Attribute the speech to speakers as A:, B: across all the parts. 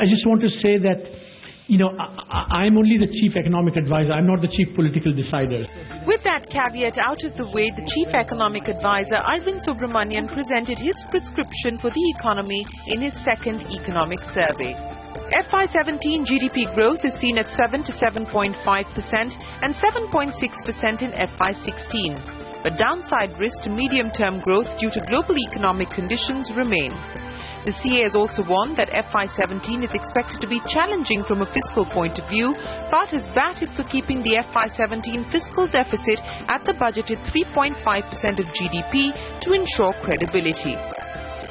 A: I just want to say that, I'm only the chief economic advisor. I'm not the chief political decider.
B: With that caveat out of the way, the chief economic advisor, Arvind Subramanian, presented his prescription for the economy in his second economic survey. FY17 GDP growth is seen at 7 to 7.5% and 7.6% in FY16. But downside risk to medium-term growth due to global economic conditions remain. The CA has also warned that FY17 is expected to be challenging from a fiscal point of view, but has batted for keeping the FY17 fiscal deficit at the budgeted 3.5% of GDP to ensure credibility.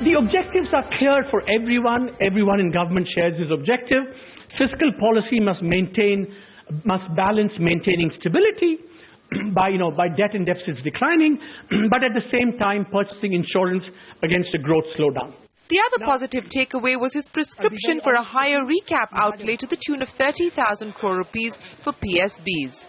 A: The objectives are clear for everyone. Everyone in government shares this objective. Fiscal policy must balance maintaining stability by debt and deficits declining, but at the same time purchasing insurance against a growth slowdown.
B: The other positive takeaway was his prescription for a higher recap outlay to the tune of 30,000 crore rupees for PSBs.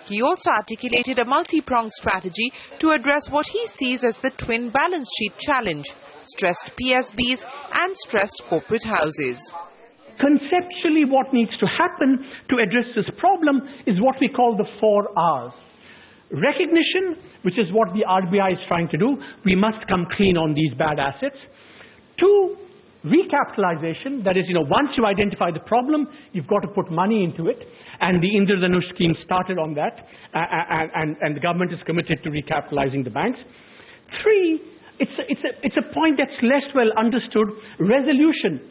B: He also articulated a multi-pronged strategy to address what he sees as the twin balance sheet challenge: stressed PSBs and stressed corporate houses.
A: Conceptually, what needs to happen to address this problem is what we call the 4 R's. Recognition, which is what the RBI is trying to do. We must come clean on these bad assets. 2, recapitalization, that is, once you identify the problem, you've got to put money into it, and the Indradhanush scheme started on that, and the government is committed to recapitalizing the banks. 3, it's a point that's less well understood: resolution.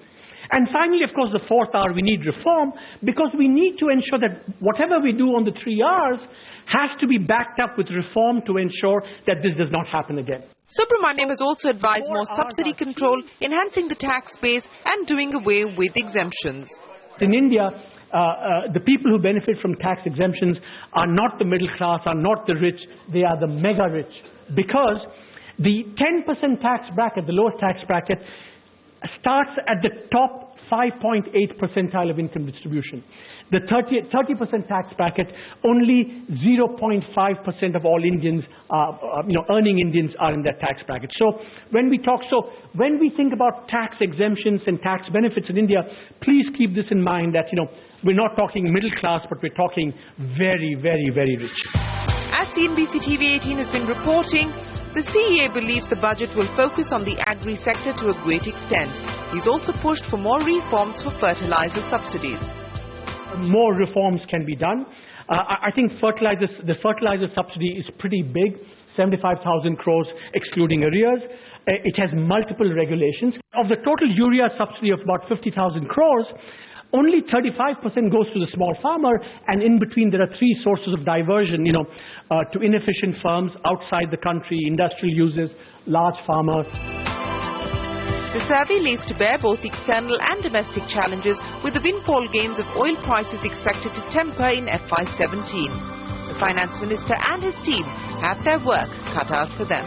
A: And finally, of course, the 4th R, we need reform, because we need to ensure that whatever we do on the 3 R's has to be backed up with reform to ensure that this does not happen again.
B: Subramanian has also advised more subsidy control, enhancing the tax base and doing away with exemptions.
A: In India, the people who benefit from tax exemptions are not the middle class, are not the rich, they are the mega rich. Because the 10% tax bracket, the lowest tax bracket, starts at the top 5.8 percentile of income distribution. The 30% tax bracket, only 0.5% of all Indians, earning Indians are in that tax bracket. So when we think about tax exemptions and tax benefits in India, please keep this in mind that, we're not talking middle class, but we're talking very, very, very rich.
B: As CNBC TV 18 has been reporting, the CEA believes the budget will focus on the agri sector to a great extent. He's also pushed for more reforms for fertilizer subsidies.
A: More reforms can be done. I think the fertilizer subsidy is pretty big, 75,000 crores excluding arrears. It has multiple regulations. Of the total urea subsidy of about 50,000 crores, only 35% goes to the small farmer, and in between there are 3 sources of diversion, to inefficient firms outside the country, industrial users, large farmers.
B: The survey lays to bear both external and domestic challenges, with the windfall gains of oil prices expected to temper in FY17. The Finance Minister and his team have their work cut out for them.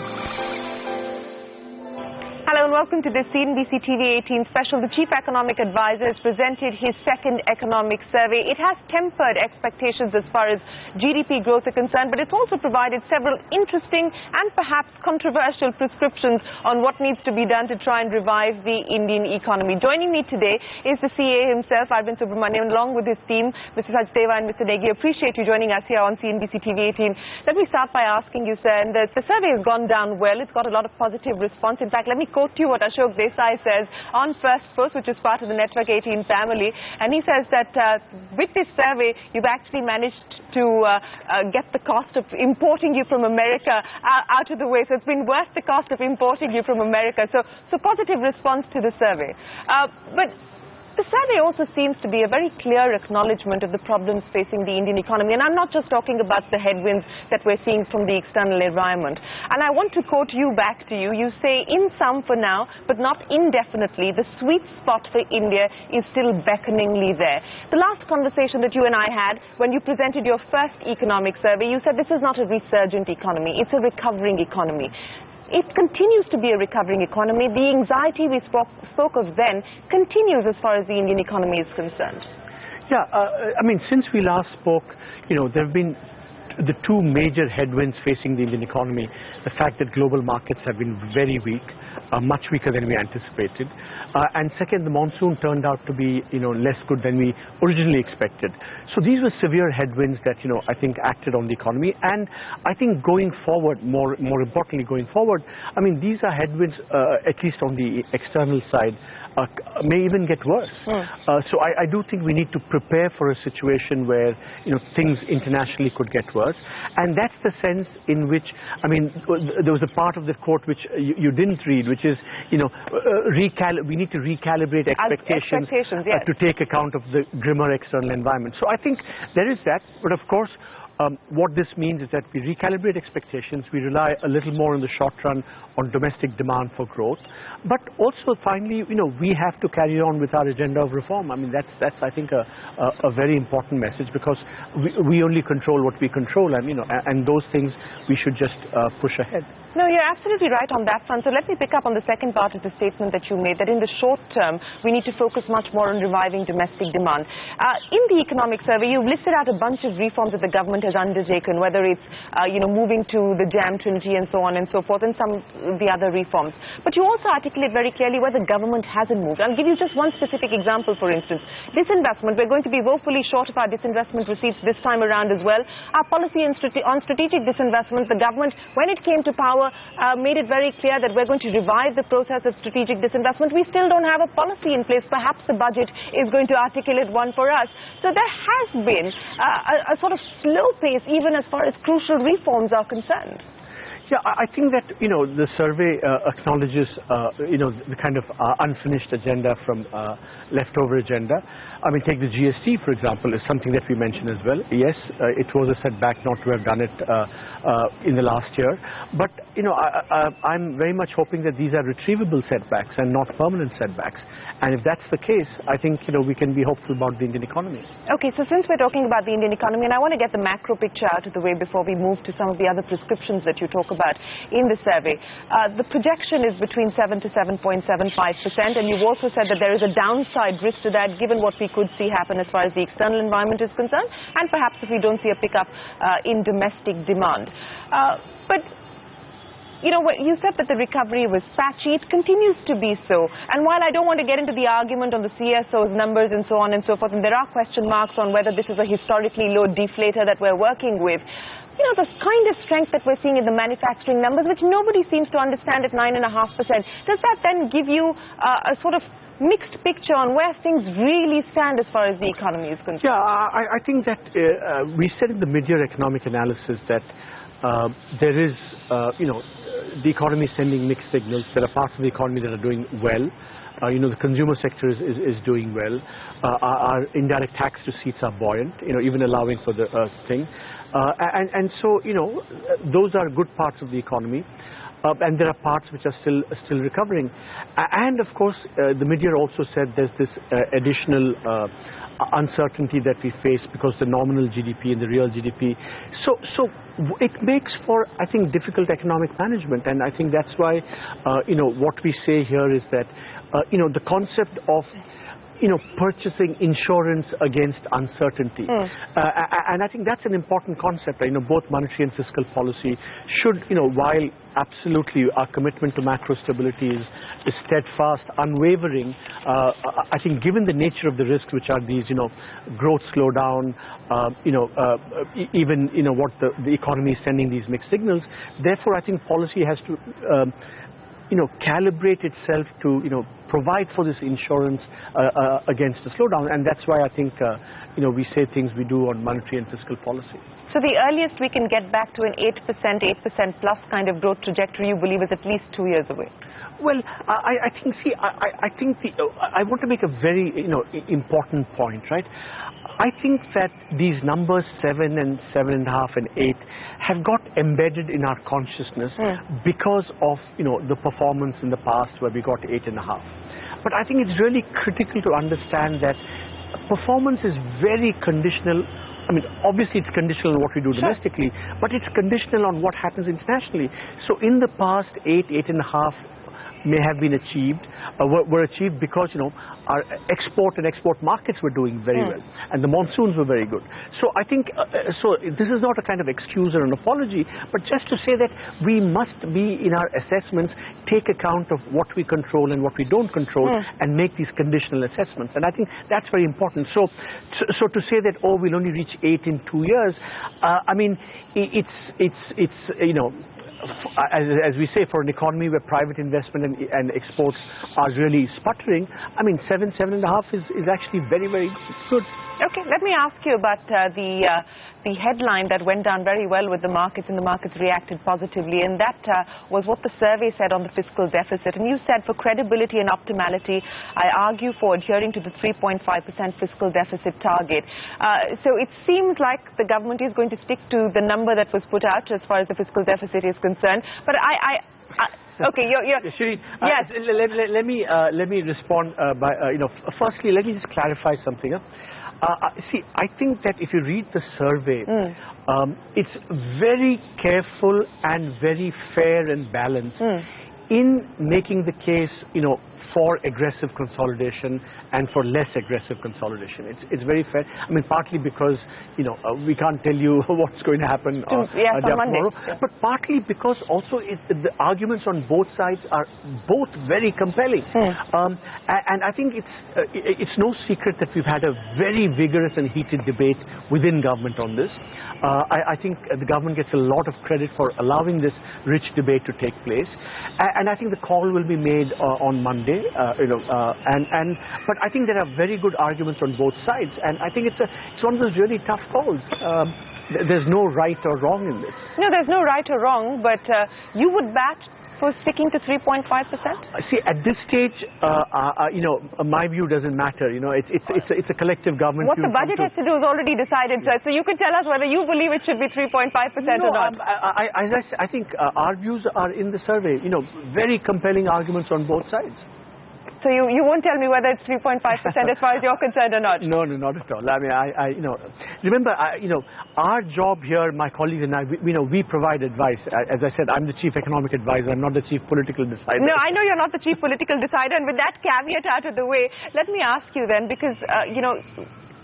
C: Hello and welcome to this CNBC TV 18 special. The Chief Economic Advisor has presented his second economic survey. It has tempered expectations as far as GDP growth are concerned, but it's also provided several interesting and perhaps controversial prescriptions on what needs to be done to try and revive the Indian economy. Joining me today is the CA himself, Arvind Subramanian, along with his team, Mr. Sachdeva and Mr. Negi. Appreciate you joining us here on CNBC TV 18. Let me start by asking you, sir, and the survey has gone down well. It's got a lot of positive response. In fact, let me quote to you what Ashok Desai says on First Post, which is part of the Network 18 family, and he says that with this survey you've actually managed to get the cost of importing you from America out of the way. So it's been worth the cost of importing you from America. So positive response to the survey. But the survey also seems to be a very clear acknowledgement of the problems facing the Indian economy. And I'm not just talking about the headwinds that we're seeing from the external environment. And I want to quote you back to you. You say, in sum for now, but not indefinitely, the sweet spot for India is still beckoningly there. The last conversation that you and I had, when you presented your first economic survey, you said this is not a resurgent economy, it's a recovering economy. It continues to be a recovering economy. The anxiety we spoke of then continues as far as the Indian economy is concerned.
A: Yeah, since we last spoke, there have been the two major headwinds facing the Indian economy, the fact that global markets have been very weak, much weaker than we anticipated, and second, the monsoon turned out to be, less good than we originally expected. So these were severe headwinds that, I think acted on the economy. And I think going forward, more importantly going forward, I mean, these are headwinds, at least on the external side, may even get worse. So I do think we need to prepare for a situation where, things internationally could get worse. And that's the sense in which, I mean, there was a part of the quote which you didn't read, which is, we need to recalibrate expectations
C: yes.
A: To take account of the grimmer external environment. So I think there is that, but of course, what this means is that we recalibrate expectations, we rely a little more in the short run on domestic demand for growth, but also finally, we have to carry on with our agenda of reform. I mean, that's I think a very important message, because we only control what we control, and those things we should just push ahead.
C: No, you're absolutely right on that front. So let me pick up on the second part of the statement that you made, that in the short term, we need to focus much more on reviving domestic demand. In the economic survey, you've listed out a bunch of reforms that the government has undertaken, whether it's, moving to the JAM Trinity and so on and so forth, and some of the other reforms. But you also articulate very clearly where the government hasn't moved. I'll give you just one specific example, for instance. Disinvestment. We're going to be woefully short of our disinvestment receipts this time around as well. Our policy on strategic disinvestment, the government, when it came to power, made it very clear that we're going to revive the process of strategic disinvestment. We still don't have a policy in place. Perhaps the budget is going to articulate one for us. So there has been a sort of slow pace, even as far as crucial reforms are concerned.
A: Yeah, I think that, the survey acknowledges, the kind of unfinished agenda from leftover agenda. I mean, take the GST, for example, is something that we mentioned as well. Yes, it was a setback not to have done it in the last year. But, I'm very much hoping that these are retrievable setbacks and not permanent setbacks. And if that's the case, I think, we can be hopeful about the Indian economy.
C: Okay, so since we're talking about the Indian economy, and I want to get the macro picture out of the way before we move to some of the other prescriptions that you talk about in the survey. The projection is between 7 to 7.75%, and you've also said that there is a downside risk to that, given what we could see happen as far as the external environment is concerned, and perhaps if we don't see a pickup in domestic demand. But you said that the recovery was patchy. It continues to be so. And while I don't want to get into the argument on the CSO's numbers and so on and so forth, and there are question marks on whether this is a historically low deflator that we're working with, the kind of strength that we're seeing in the manufacturing numbers, which nobody seems to understand at 9.5%, does that then give you a sort of mixed picture on where things really stand as far as the economy is concerned?
A: Yeah, I think that we said in the mid-year economic analysis that there is, the economy is sending mixed signals. There are parts of the economy that are doing well. The consumer sector is doing well. Our indirect tax receipts are buoyant, even allowing for the thing. And so, those are good parts of the economy. And there are parts which are still recovering. And of course, the mid-year also said there's this additional uncertainty that we face because the nominal GDP and the real GDP. So it makes for, I think, difficult economic management. And I think that's why, what we say here is that, the concept of purchasing insurance against uncertainty. And I think that's an important concept. Both monetary and fiscal policy should, while absolutely our commitment to macro stability is steadfast, unwavering, I think given the nature of the risks, which are these, growth slowdown, even, what the economy is sending these mixed signals. Therefore, I think policy has to, calibrate itself to, provide for this insurance against the slowdown. And that's why I think, we say things we do on monetary and fiscal policy.
C: So the earliest we can get back to an 8% plus kind of growth trajectory, you believe, is at least 2 years away?
A: Well, I think, I want to make a very, important point, right? I think that these numbers 7 and 7.5 and 8 have got embedded in our consciousness because of, the performance in the past where we got 8.5. But I think it's really critical to understand that performance is very conditional. I mean, obviously it's conditional on what we do domestically, but it's conditional on what happens internationally. So in the past, 8.5 may have been achieved were achieved because, our export markets were doing very well, and the monsoons were very good. So I think, so this is not a kind of excuse or an apology, but just to say that we must be, in our assessments, take account of what we control and what we don't control, and make these conditional assessments. And I think that's very important. So to say that, oh, we'll only reach 8 in 2 years, I mean, it's as we say, for an economy where private investment and exports are really sputtering, I mean, 7.5 is actually very, very good.
C: Okay, let me ask you about the headline that went down very well with the markets, and the markets reacted positively, and that was what the survey said on the fiscal deficit. And you said, for credibility and optimality, I argue for adhering to the 3.5% fiscal deficit target. So it seems like the government is going to stick to the number that was put out as far as the fiscal deficit is concerned. But okay,
A: Shereen,
C: yes.
A: Let me respond by firstly, let me just clarify something. See, I think that if you read the survey, it's very careful and very fair and balanced in making the case, for aggressive consolidation and for less aggressive consolidation. It's very fair. I mean, partly because, we can't tell you what's going to happen tomorrow, but partly because also the arguments on both sides are both very compelling. And I think it's no secret that we've had a very vigorous and heated debate within government on this. I think the government gets a lot of credit for allowing this rich debate to take place. And I think the call will be made on Monday. But I think there are very good arguments on both sides, and I think it's one of those really tough calls. There's no right or wrong in this.
C: No, there's no right or wrong, but you would bat for sticking to 3.5%?
A: See, at this stage, my view doesn't matter. It's a collective government.
C: What the budget has to do is already decided, sir. So you can tell us whether you believe it should be 3.5% or not.
A: I think our views are in the survey. Very compelling arguments on both sides.
C: So you won't tell me whether it's 3.5% as far as you're concerned or not?
A: No, not at all. I mean, remember, our job here, my colleagues and I, we provide advice. As I said, I'm the chief economic advisor. I'm not the chief political decider.
C: No, I know you're not the chief political decider. And with that caveat out of the way, let me ask you then, because,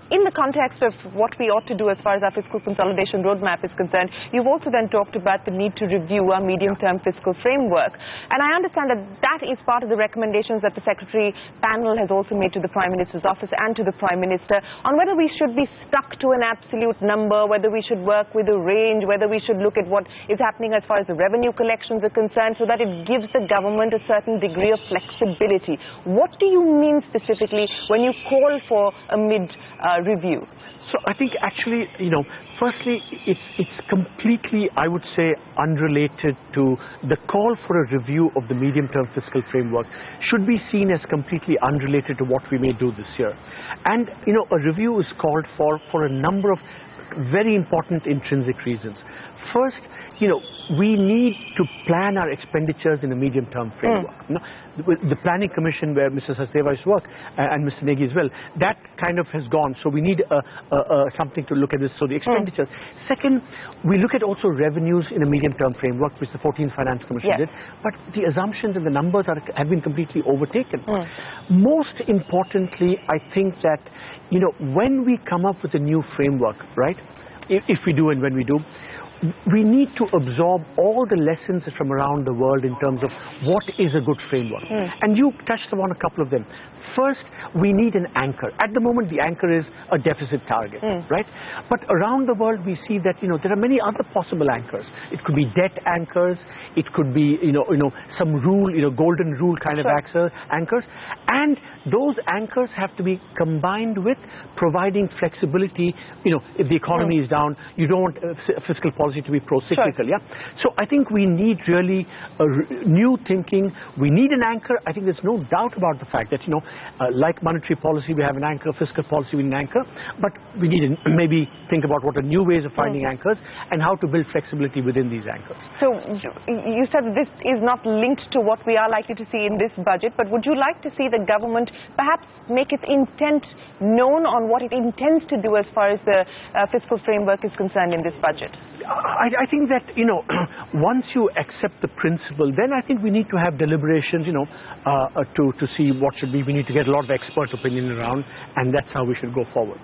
C: in the context of what we ought to do as far as our fiscal consolidation roadmap is concerned, you've also then talked about the need to review our medium-term fiscal framework. And I understand that that is part of the recommendations that the Secretary panel has also made to the Prime Minister's office and to the Prime Minister on whether we should be stuck to an absolute number, whether we should work with a range, whether we should look at what is happening as far as the revenue collections are concerned, so that it gives the government a certain degree of flexibility. What do you mean specifically when you call for a mid-review?
A: So I think actually, firstly, it's completely, I would say, unrelated to the call for a review of the medium-term fiscal framework should be seen as completely unrelated to what we may do this year. And, a review is called for a number of very important intrinsic reasons. First, we need to plan our expenditures in a medium-term framework. The Planning Commission, where Mr. Sachdeva is work, and Mr. Negi as well, that kind of has gone. So we need something to look at this. So the expenditures. Second, we look at also revenues in a medium-term framework, which the 14th Finance Commission did. But the assumptions and the numbers have been completely overtaken. Most importantly, I think that, when we come up with a new framework, right, if we do and when we do, we need to absorb all the lessons from around the world in terms of what is a good framework. And you touched upon a couple of them. First, we need an anchor. At the moment, the anchor is a deficit target, right? But around the world, we see that, there are many other possible anchors. It could be debt anchors. It could be, some rule, golden rule kind of anchors. And those anchors have to be combined with providing flexibility. If the economy is down, you don't want fiscal policy to be pro-cyclical, So I think we need really new thinking. We need an anchor. I think there's no doubt about the fact that, like monetary policy, we have an anchor, fiscal policy, we need an anchor, but we need to maybe think about what are new ways of finding anchors and how to build flexibility within these anchors.
C: So you said this is not linked to what we are likely to see in this budget, but would you like to see the government perhaps make its intent known on what it intends to do as far as the fiscal framework is concerned in this budget?
A: I think that, once you accept the principle, then I think we need to have deliberations, to see what should be. We need to get a lot of expert opinion around, and that's how we should go forward.